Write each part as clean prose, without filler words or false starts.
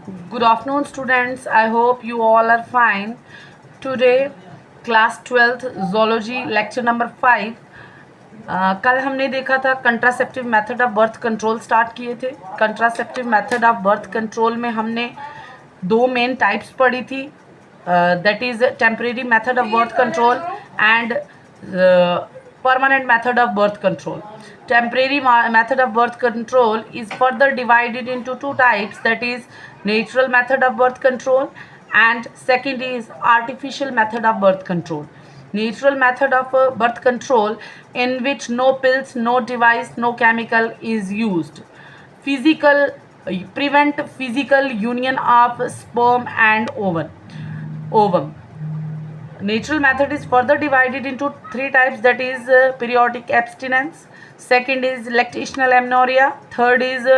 Good afternoon, students. I hope you all are fine. Today, class 12th zoology lecture number 5. कल हमने देखा था contraceptive method of birth control start किए थे. Contraceptive method of birth control में हमने दो मेन टाइप्स पढ़ी थी. That is temporary method of birth control and permanent method of birth control. Temporary method of birth control is further divided into two types, that is natural method of birth control and second is artificial method of birth control. Natural method of birth control in which no pills, no device, no chemical is used. Physical prevent physical union of sperm and ovum. Natural method is further divided into three types, that is periodic abstinence, second is lactational amenorrhea, third is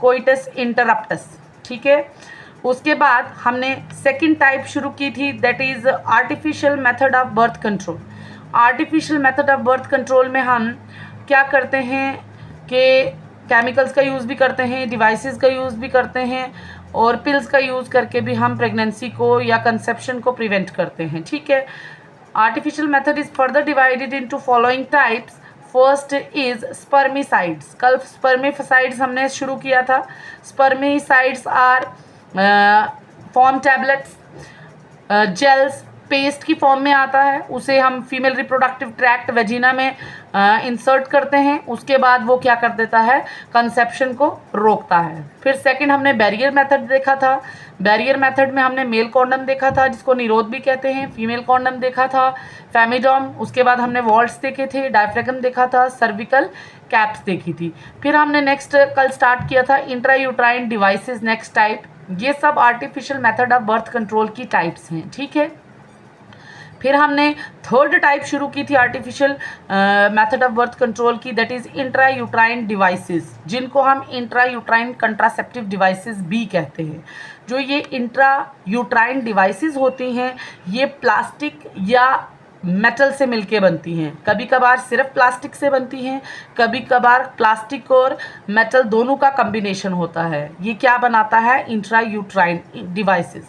coitus interruptus. ठीक है. उसके बाद हमने second type शुरू की थी, that is artificial method of birth control. Artificial method of birth control में हम क्या करते हैं कि केमिकल्स का यूज़ भी करते हैं, डिवाइसेस का यूज़ भी करते हैं और पिल्स का यूज़ करके भी हम प्रेगनेंसी को या कंसेप्शन को प्रिवेंट करते हैं. ठीक है. Artificial method is further divided into following types. First is spermicides. कल स्पर्मिसाइड्स हमने शुरू किया था. Spermicides are form tablets, gels, paste की फॉर्म में आता है. उसे हम फीमेल रिप्रोडक्टिव ट्रैक्ट वेजिना में इंसर्ट करते हैं. उसके बाद वो क्या कर देता है, कंसेप्शन को रोकता है. फिर सेकंड हमने बैरियर मेथड देखा था. बैरियर मेथड में हमने मेल कॉन्डम देखा था जिसको निरोध भी कहते हैं, फीमेल कॉन्डम देखा था, फेमिडॉम. उसके बाद हमने वॉल्ट्स देखे थे, डायफ्रेगम देखा था, सर्विकल कैप्स देखी थी. फिर हमने नेक्स्ट कल स्टार्ट किया था इंट्रायूट्राइन डिवाइसेस, नेक्स्ट टाइप. ये सब artificial method of birth control की टाइप्स हैं. ठीक है. फिर हमने थर्ड टाइप शुरू की थी artificial method of birth control की, दैट इज़ इंट्रायूट्राइन डिवाइसेस, जिनको हम इंट्रायूट्राइन कंट्रासेप्टिव डिवाइसेस भी कहते हैं. जो ये इंट्रायूट्राइन डिवाइसेस होती हैं ये प्लास्टिक या मेटल से मिलके बनती हैं. कभी कभार सिर्फ प्लास्टिक से बनती हैं, कभी कभार प्लास्टिक और मेटल दोनों का कम्बिनेशन होता है. ये क्या बनाता है, intrauterine devices.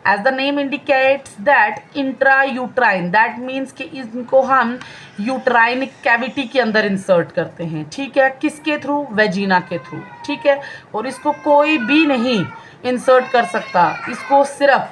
As the name indicates that intrauterine, that means कि इनको हम यूट्राइनिक कैविटी के अंदर इंसर्ट करते हैं. ठीक है. किसके थ्रू, वेजिना के थ्रू. ठीक है. और इसको कोई भी नहीं इंसर्ट कर सकता, इसको सिर्फ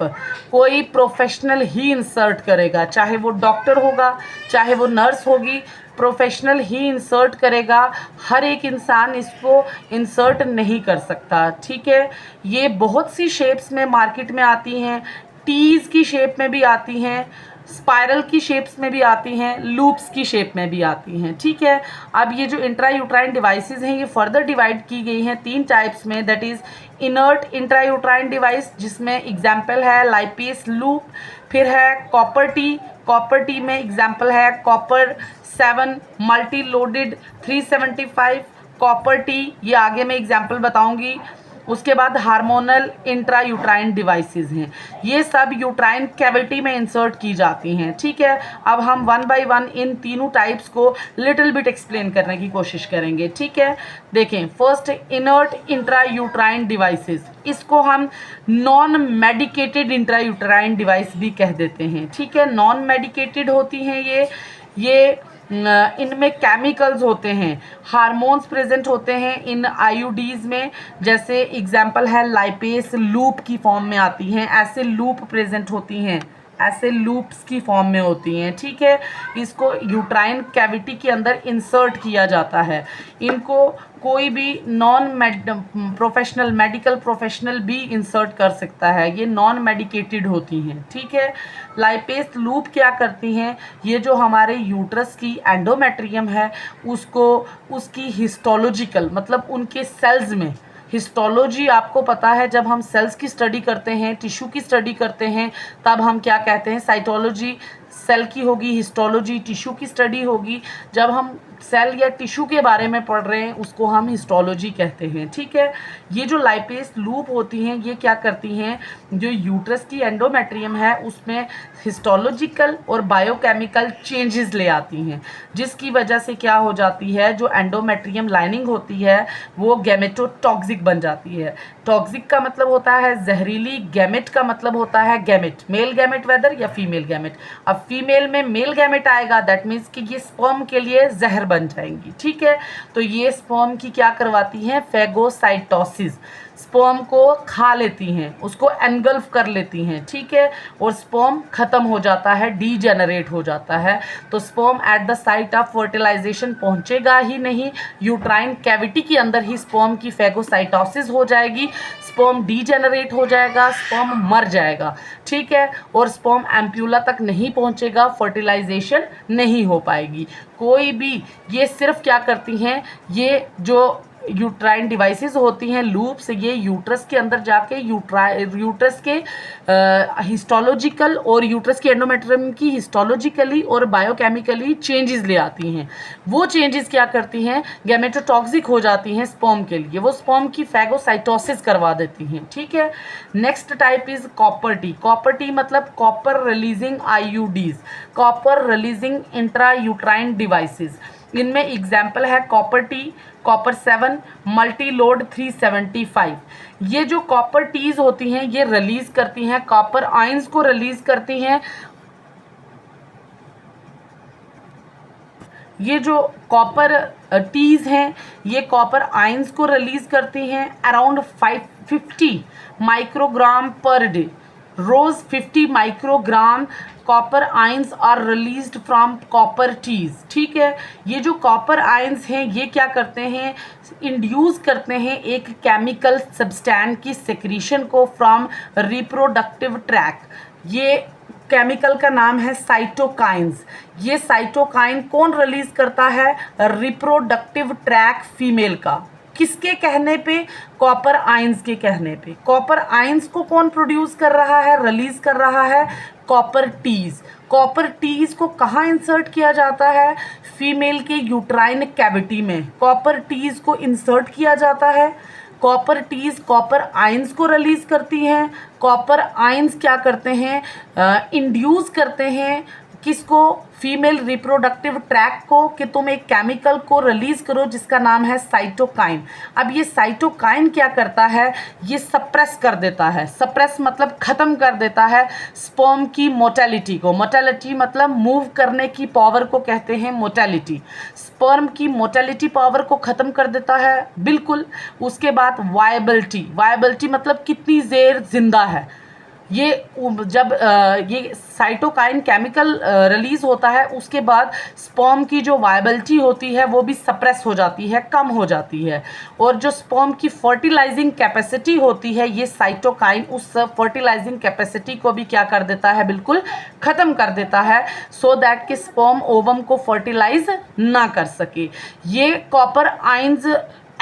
कोई प्रोफेशनल ही इंसर्ट करेगा. चाहे वो डॉक्टर होगा, चाहे वो नर्स होगी, प्रोफेशनल ही इंसर्ट करेगा. हर एक इंसान इसको इंसर्ट नहीं कर सकता. ठीक है. ये बहुत सी शेप्स में मार्केट में आती हैं. टीज़ की शेप में भी आती हैं, स्पाइरल की शेप्स में भी आती हैं, लूप्स की शेप में भी आती हैं. ठीक है. अब ये जो इंट्रायूट्राइन डिवाइसेस हैं ये फर्दर डिवाइड की गई हैं तीन टाइप्स में, that is inert intrauterine device जिसमें एग्जाम्पल है लाइपेस लूप. फिर है कॉपर टी. कॉपर टी में एग्जाम्पल है copper 7 multi loaded 375 copper T. ये आगे मैं एग्जाम्पल बताऊंगी. उसके बाद हार्मोनल इंट्रायूट्राइन डिवाइसेस हैं. ये सब यूट्राइन कैविटी में इंसर्ट की जाती हैं. ठीक है. अब हम वन बाय वन इन तीनों टाइप्स को लिटिल बिट एक्सप्लेन करने की कोशिश करेंगे. ठीक है. देखें, फर्स्ट इनर्ट इंट्रायूट्राइन डिवाइसेस, इसको हम नॉन मेडिकेटेड इंट्रायूट्राइन डिवाइस भी कह देते हैं. ठीक है. नॉन मेडिकेटेड होती हैं ये इनमें केमिकल्स होते हैं, हार्मोन्स प्रेजेंट होते हैं इन आईयूडीज में. जैसे एग्जाम्पल है लाइपेस लूप की फॉर्म में आती हैं, ऐसे लूप प्रेजेंट होती हैं, ऐसे लूप्स की फॉर्म में होती हैं. ठीक है. इसको यूट्राइन कैविटी के अंदर इंसर्ट किया जाता है. इनको कोई भी प्रोफेशनल मेडिकल प्रोफेशनल भी इंसर्ट कर सकता है. ये नॉन मेडिकेटेड होती हैं. ठीक है. लाइपेस लूप क्या करती हैं, ये जो हमारे यूट्रस की एंडोमेट्रियम है उसको उसकी हिस्टोलॉजिकल मतलब उनके सेल्स में, हिस्टोलॉजी आपको पता है जब हम सेल्स की स्टडी करते हैं, टिश्यू की स्टडी करते हैं, तब हम क्या कहते हैं, साइटोलॉजी सेल की होगी, हिस्टोलॉजी टिश्यू की स्टडी होगी. जब हम सेल या टिश्यू के बारे में पढ़ रहे हैं उसको हम हिस्टोलॉजी कहते हैं। ठीक है, ये जो लाइपेज लूप होती हैं ये क्या करती हैं, जो यूट्रस की एंडोमेट्रियम है उसमें हिस्टोलॉजिकल और बायोकेमिकल चेंजेस ले आती हैं, जिसकी वजह से क्या हो जाती है, जो एंडोमेट्रियम लाइनिंग होती है वो गैमेटोटॉक्सिक बन जाती है। टॉक्सिक का मतलब होता है जहरीली, गैमेट का मतलब होता है गैमेट, मेल गैमेट वेदर या फीमेल गैमेट। अब फीमेल में मेल गैमेट आएगा दैट मीन्स कि ये स्पर्म के लिए जहर बन जाएंगी। ठीक है, तो ये स्पर्म की क्या करवाती हैं, फेगोसाइटोसिस, स्पर्म को खा लेती हैं, उसको एनगल्फ कर लेती हैं। ठीक है, और स्पर्म खत्म हो जाता है, डीजेनरेट हो जाता है। तो sperm at the site of fertilisation पहुंचेगा ही नहीं, यूट्राइन कैविटी के अंदर ही स्पर्म की फेगोसाइटोसिस हो जाएगी, स्पर्म डीजेनरेट हो जाएगा, स्पर्म मर जाएगा। ठीक है, और स्पर्म एम्प्यूला तक नहीं पहुंचेगा, फर्टिलाइजेशन नहीं हो पाएगी। कोई भी ये सिर्फ क्या करती हैं, ये जो यूट्राइन डिवाइसेस होती हैं लूप्स, ये यूट्रस के अंदर जाके यूट्रस के हिस्टोलॉजिकल और यूट्रस के एंडोमेट्रियम की हिस्टोलॉजिकली और बायोकेमिकली चेंजेस ले आती हैं। वो चेंजेस क्या करती हैं, गैमेटोटॉक्सिक हो जाती हैं स्पर्म के लिए, वो स्पर्म की फेगोसाइटोसिस करवा देती हैं। ठीक है, next type is copper T. Copper T मतलब copper releasing IUDs, copper releasing intra uterine devices. इनमें एग्जाम्पल है copper T, copper 7, multiload 375। ये जो कॉपर टीज होती हैं ये रिलीज करती हैं, कॉपर आयंस को रिलीज करती हैं। ये जो कॉपर टीज हैं ये कॉपर आयंस को रिलीज करती हैं अराउंड 550 माइक्रोग्राम पर डे। रोज 50 microgram copper ions are released from copper Ts. ठीक है, ये जो कॉपर आयंस हैं ये क्या करते हैं, इंड्यूस करते हैं एक केमिकल सब्सटेंस की सेक्रीशन को फ्रॉम रिप्रोडक्टिव ट्रैक। ये केमिकल का नाम है साइटोकाइंस। ये साइटोकाइन कौन रिलीज करता है, रिप्रोडक्टिव ट्रैक फीमेल का। किसके कहने पे, कॉपर आयंस के कहने पे। कॉपर आयंस को कौन प्रोड्यूस कर रहा है, रिलीज कर रहा है, कॉपर टीज। कॉपर टीज को कहाँ इंसर्ट किया जाता है, फीमेल के यूट्राइन कैविटी में कॉपर टीज को इंसर्ट किया जाता है। कॉपर टीज कॉपर आयंस को रिलीज करती हैं, कॉपर आयंस क्या करते हैं, इंड्यूस करते हैं किसको, फीमेल रिप्रोडक्टिव ट्रैक को, कि तुम एक केमिकल को रिलीज करो जिसका नाम है साइटोकाइन। अब ये साइटोकाइन क्या करता है, ये सप्रेस कर देता है, सप्रेस मतलब खत्म कर देता है स्पर्म की मोटेलिटी को। मोटेलिटी मतलब मूव करने की पावर को कहते हैं मोटेलिटी। स्पर्म की मोटेलिटी पावर को खत्म कर देता है बिल्कुल। उसके बाद वायबिलिटी, वायबिलिटी मतलब कितनी देर जिंदा है। ये जब ये साइटोकाइन केमिकल रिलीज होता है उसके बाद स्पर्म की जो वायबिलिटी होती है वो भी सप्रेस हो जाती है, कम हो जाती है। और जो स्पर्म की फर्टिलाइजिंग कैपेसिटी होती है ये साइटोकाइन उस फर्टिलाइजिंग कैपेसिटी को भी क्या कर देता है, बिल्कुल ख़त्म कर देता है, सो दैट कि स्पर्म ओवम को फर्टिलाइज ना कर सके। ये कॉपर आयंस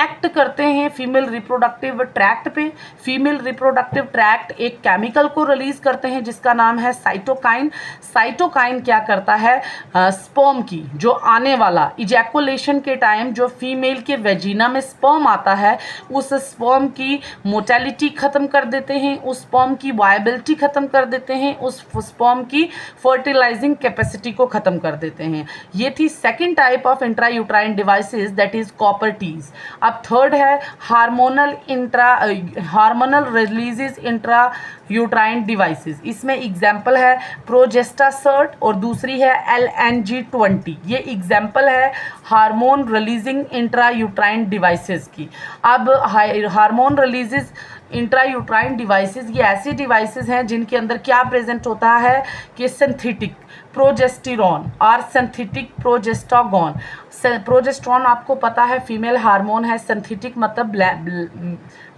एक्ट करते हैं फीमेल रिप्रोडक्टिव ट्रैक्ट पे। फीमेल रिप्रोडक्टिव ट्रैक्ट एक केमिकल को रिलीज करते हैं जिसका नाम है साइटोकाइन। साइटोकाइन क्या करता है, स्पर्म की जो आने वाला इजैकुलेशन के टाइम जो फीमेल के वेजिना में स्पर्म आता है उस स्पर्म की मोटेलिटी ख़त्म कर देते हैं, उस स्पर्म की वायबिलिटी ख़त्म कर देते हैं, उस स्पर्म की फर्टिलाइजिंग कैपेसिटी को ख़त्म कर देते हैं। ये थी second type of intra uterine devices that is copper Ts. अब थर्ड है hormonal releases intra uterine devices. इसमें एग्जाम्पल है प्रोजेस्टासर्ट और दूसरी है LNG-20। ये एग्जाम्पल है hormone releasing intra uterine devices की। अब hormone releases intra uterine devices ये ऐसी डिवाइसेस हैं जिनके अंदर क्या प्रेजेंट होता है कि सिंथेटिक प्रोजेस्टेरॉन और सिंथेटिक प्रोजेस्टागोन। प्रोजेस्टेरॉन आपको पता है फीमेल हार्मोन है, सिंथेटिक मतलब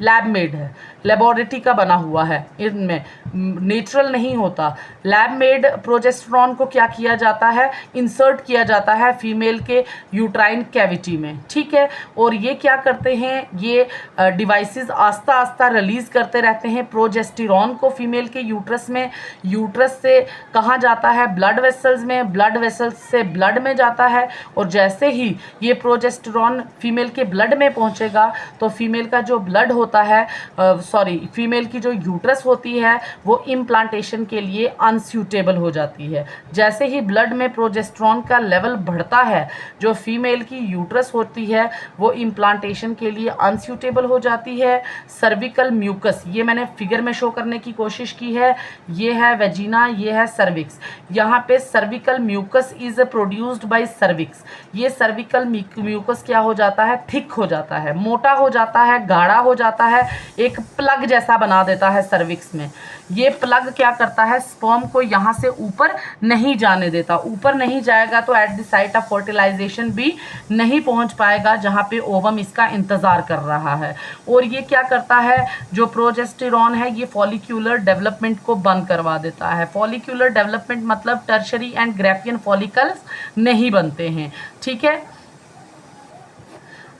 लैब मेड है, लेबोरेटरी का बना हुआ है, इनमें नेचुरल नहीं होता। लैब मेड प्रोजेस्टेरॉन को क्या किया जाता है, इंसर्ट किया जाता है फीमेल के यूट्राइन कैविटी में। ठीक है, और ये क्या करते हैं, ये डिवाइसेस आस्ता आस्ता रिलीज करते रहते हैं प्रोजेस्टेरॉन को फीमेल के यूट्रस में। यूट्रस से कहाँ जाता है, ब्लड वेसल्स में, ब्लड वेसल्स से ब्लड में जाता है, और जैसे ही ये प्रोजेस्टेरॉन फीमेल के ब्लड में पहुंचेगा तो फीमेल का जो ब्लड होता है, फीमेल की जो यूट्रस होती है वो इम्प्लांटेशन के लिए अनसूटेबल हो जाती है। जैसे ही ब्लड में प्रोजेस्टेरॉन का लेवल बढ़ता है, जो फीमेल की यूट्रस होती है वो इम्प्लांटेशन के लिए अनसूटेबल हो जाती है। सर्विकल म्यूकस, ये मैंने फिगर में शो करने की कोशिश की है, ये है वेजिना, ये है सर्विक्स। यहाँ पे cervical mucus is produced by cervix. ये सर्विकल म्यूकस क्या हो जाता है, थिक हो जाता है, मोटा हो जाता है, गाढ़ा हो जाता है, एक प्लग जैसा बना देता है सर्विक्स में। ये प्लग क्या करता है, स्पर्म को यहाँ से ऊपर नहीं जाने देता। ऊपर नहीं जाएगा तो at the site of fertilisation भी नहीं पहुँच पाएगा, जहाँ पे ओवम इसका इंतज़ार कर रहा है। और ये क्या करता है, जो प्रोजेस्टेरॉन है ये फॉलिक्यूलर डेवलपमेंट को बंद करवा देता है। फॉलिक्यूलर डेवलपमेंट मतलब टर्शरी एंड ग्रेफियन फॉलिकल्स नहीं बनते हैं, ठीक है।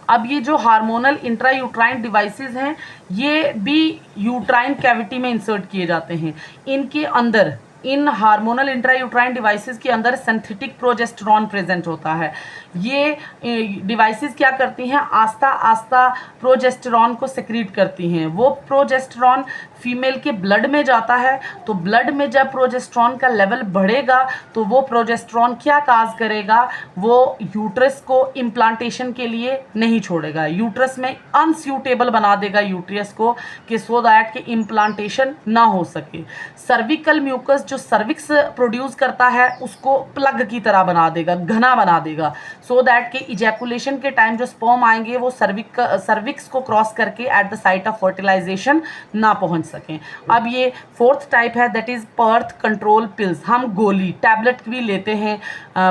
अब ये जो हार्मोनल इंट्रायूट्राइन डिवाइसेस हैं ये भी यूट्राइन कैविटी में इंसर्ट किए जाते हैं। इनके अंदर, इन हार्मोनल इंट्रायूट्राइन डिवाइसेस के अंदर सिंथेटिक प्रोजेस्टेरॉन प्रेजेंट होता है। ये डिवाइसेस क्या करती हैं, आस्ता आस्ता प्रोजेस्टेरॉन को सेक्रीट करती हैं। वो प्रोजेस्टेरॉन फीमेल के ब्लड में जाता है, तो ब्लड में जब प्रोजेस्टेरॉन का लेवल बढ़ेगा तो वो प्रोजेस्टेरॉन क्या काज करेगा, वो यूट्रस को इम्प्लांटेशन के लिए नहीं छोड़ेगा, यूट्रस में अनसूटेबल बना देगा यूट्रस को, कि सो दैट कि इम्प्लांटेशन ना हो सके। सर्विकल म्यूकस जो सर्विक्स प्रोड्यूस करता है उसको प्लग की तरह बना देगा, घना बना देगा, सो दैट कि इजैकुलेशन के टाइम जो स्पर्म आएंगे वो सर्विक्स को क्रॉस करके at the site of fertilisation ना पहुंच सकें। अब ये फोर्थ टाइप है, that is birth control pills. हम गोली टैबलेट भी लेते हैं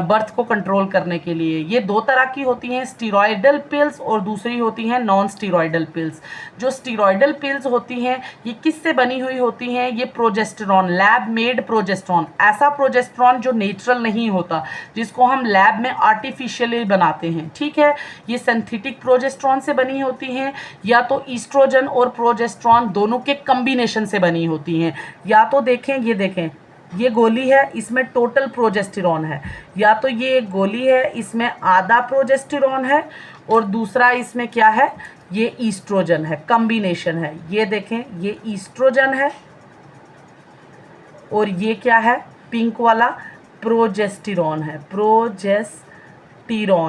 बर्थ को कंट्रोल करने के लिए। ये दो तरह की होती हैं, स्टीरॉयडल पिल्स और दूसरी होती हैं नॉन स्टीरॉयडल पिल्स। जो स्टीरॉयडल पिल्स होती हैं ये किससे बनी हुई होती हैं, ये प्रोजेस्टेरॉन, लैब मेड प्रोजेस्टेरॉन, ऐसा प्रोजेस्टेरॉन जो नेचुरल नहीं होता, जिसको हम लैब में आर्टिफिशियली बनाते हैं, ठीक है। ये सिंथेटिक प्रोजेस्टेरॉन से बनी होती हैं, या तो ईस्ट्रोजन और प्रोजेस्टेरॉन दोनों के कॉम्बिनेशन से बनी होती हैं। या तो देखें, ये देखें, ये गोली है, इसमें टोटल प्रोजेस्टेरॉन है, या तो ये एक गोली है इसमें आधा प्रोजेस्टेरॉन है, और दूसरा इसमें क्या है, ये ईस्ट्रोजन है, कॉम्बिनेशन है। ये देखें, ये ईस्ट्रोजन है और ये क्या है, पिंक वाला प्रोजेस्टेरॉन है, प्रोजेस्टेरॉन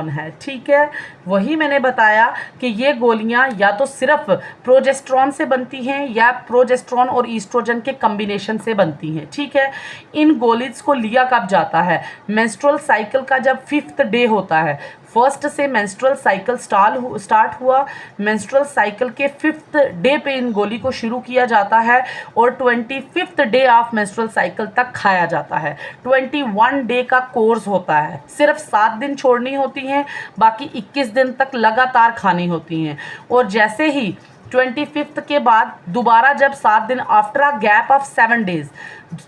है, ठीक है। वही मैंने बताया कि ये गोलियां या तो सिर्फ प्रोजेस्टेरॉन से बनती हैं या प्रोजेस्टेरॉन और ईस्ट्रोजन के कॉम्बिनेशन से बनती हैं, ठीक है। इन गोलीज को लिया कब जाता है, मेंस्ट्रुअल साइकिल का जब 5th डे होता है, फर्स्ट से मेंस्ट्रुअल साइकिल स्टार्ट हुआ, मेंस्ट्रुअल साइकिल के 5th डे पे इन गोली को शुरू किया जाता है और 25th day of menstrual cycle तक खाया जाता है। 21 डे का कोर्स होता है, सिर्फ 7 दिन छोड़नी होती हैं, बाकी 21 दिन तक लगातार खानी होती हैं। और जैसे ही 25th के बाद दोबारा जब 7 दिन after a gap of 7 days,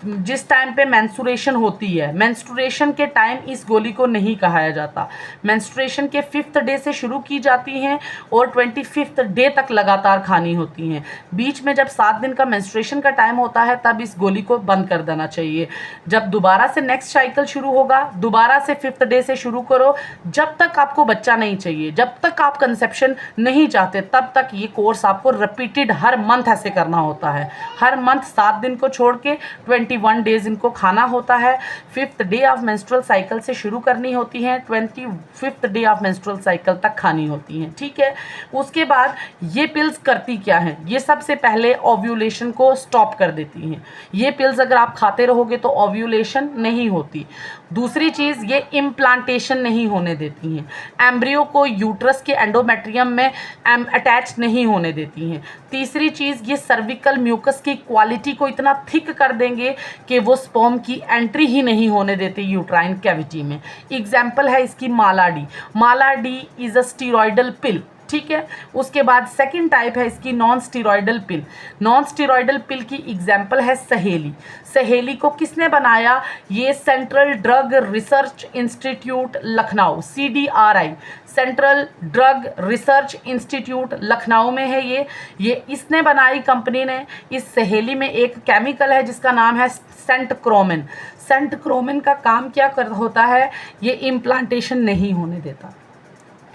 जिस टाइम पे मेंस्ट्रुएशन होती है, मेंस्ट्रुएशन के टाइम इस गोली को नहीं खाया जाता। मेंस्ट्रुएशन के 5th डे से शुरू की जाती हैं और 25th डे तक लगातार खानी होती हैं। बीच में जब 7 दिन का मेंस्ट्रुएशन का टाइम होता है तब इस गोली को बंद कर देना चाहिए। जब दोबारा से नेक्स्ट साइकिल शुरू होगा, दोबारा से 5th डे से शुरू करो, जब तक आपको बच्चा नहीं चाहिए, जब तक आप कंसेप्शन नहीं चाहते, तब तक ये कोर्स आपको रिपीटेड हर मंथ ऐसे करना होता है। हर मंथ 7 दिन को छोड़ के 21 डेज इनको खाना होता है। 5th day of menstrual cycle से शुरू करनी होती हैं, 25th day of menstrual cycle तक खानी होती हैं, ठीक है। उसके बाद ये पिल्स करती क्या हैं, ये सबसे पहले ओव्यूलेशन को स्टॉप कर देती हैं। ये पिल्स अगर आप खाते रहोगे तो ओव्यूलेशन नहीं होती। दूसरी चीज़, ये इम्प्लांटेशन नहीं होने देती हैं, एम्ब्रियो को यूट्रस के एंडोमेट्रियम में अटैच नहीं होने देती हैं। तीसरी चीज़, ये सर्विकल म्यूकस की क्वालिटी को इतना थिक कर देंगे कि वो स्पर्म की एंट्री ही नहीं होने देते यूट्राइन कैविटी में। एग्जाम्पल है इसकी Mala D. Mala D is a steroidal pill, ठीक है। उसके बाद सेकंड टाइप है इसकी non steroidal pill. Non steroidal pill की एग्जाम्पल है सहेली। सहेली को किसने बनाया? ये central drug research institute Lucknow, CDRI, central drug research institute Lucknow में है ये इसने बनाई कंपनी ने। इस सहेली में एक केमिकल है जिसका नाम है सेंटक्रोमिन। सेंटक्रोमिन का काम क्या होता है? ये इम्प्लांटेशन नहीं होने देता।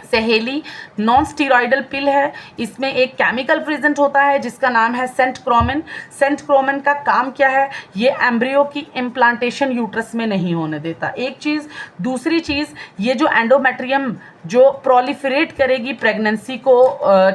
सहेली नॉन स्टीरॉयडल पिल है, इसमें एक केमिकल प्रेजेंट होता है जिसका नाम है सेंटक्रोमिन। सेंटक्रोमिन का काम क्या है? ये एम्ब्रियो की इम्प्लांटेशन यूट्रस में नहीं होने देता, एक चीज़। दूसरी चीज़, ये जो एंडोमेट्रियम जो प्रोलिफरेट करेगी प्रेगनेंसी को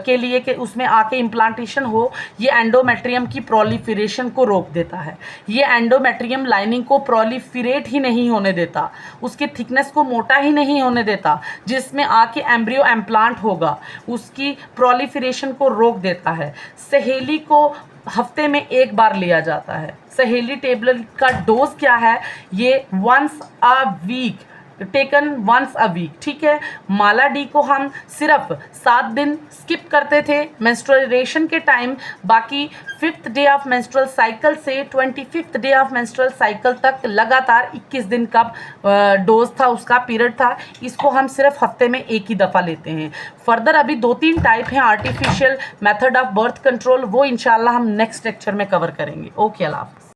के लिए कि उसमें आके इम्प्लांटेशन हो, ये एंडोमेट्रियम की प्रोलिफरेशन को रोक देता है। ये एंडोमेट्रियम लाइनिंग को प्रोलिफरेट ही नहीं होने देता, उसके थिकनेस को मोटा ही नहीं होने देता, जिसमें आके एम्ब्रियो इम्प्लांट होगा, उसकी प्रोलिफरेशन को रोक देता है। सहेली को हफ्ते में एक बार लिया जाता है। सहेली टेबलेट का डोज क्या है? ये once a week, taken once a week, ठीक है। माला डी को हम सिर्फ 7 दिन स्किप करते थे मेंस्ट्रुएशन के टाइम, बाकी 5th day of menstrual cycle से 25th day of menstrual cycle तक लगातार 21 दिन का डोज था, उसका पीरियड था। इसको हम सिर्फ हफ्ते में एक ही दफ़ा लेते हैं। फर्दर अभी 2-3 टाइप हैं artificial method of birth control, वो इंशाल्लाह हम नेक्स्ट लेक्चर में कवर करेंगे। ओके, अल्लाह हाफ़िज़।